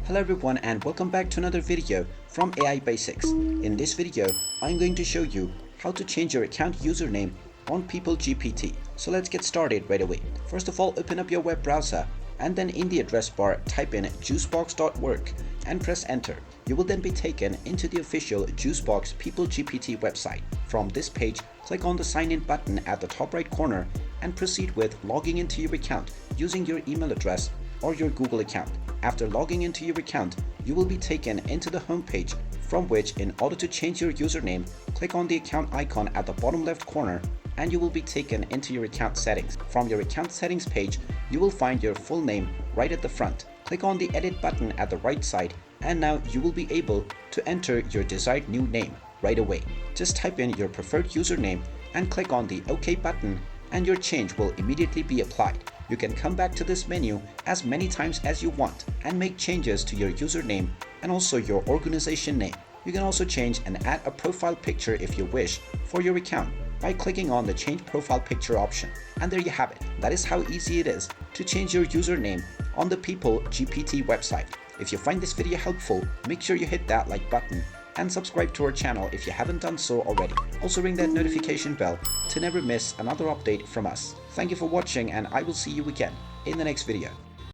Hello everyone and welcome back to another video from AI Basics. In this video, I'm going to show you how to change your account username on People GPT. So let's get started right away. First of all, open up your web browser and then in the address bar type in juicebox.work and press enter. You will then be taken into the official Juicebox People GPT website. From this page, click on the sign in button at the top right corner and proceed with logging into your account using your email address or your Google account. After logging into your account, you will be taken into the home page, from which, in order to change your username, click on the account icon at the bottom left corner and you will be taken into your account settings. From your account settings page, you will find your full name right at the front. Click on the edit button at the right side and now you will be able to enter your desired new name right away. Just type in your preferred username and click on the OK button and your change will immediately be applied. You can come back to this menu as many times as you want and make changes to your username and also your organization name. You can also change and add a profile picture if you wish for your account by clicking on the change profile picture option. And there you have it. That is how easy it is to change your username on the People GPT website. If you find this video helpful, make sure you hit that like button and subscribe to our channel if you haven't done so already. Also ring that notification bell to never miss another update from us. Thank you for watching and I will see you again in the next video.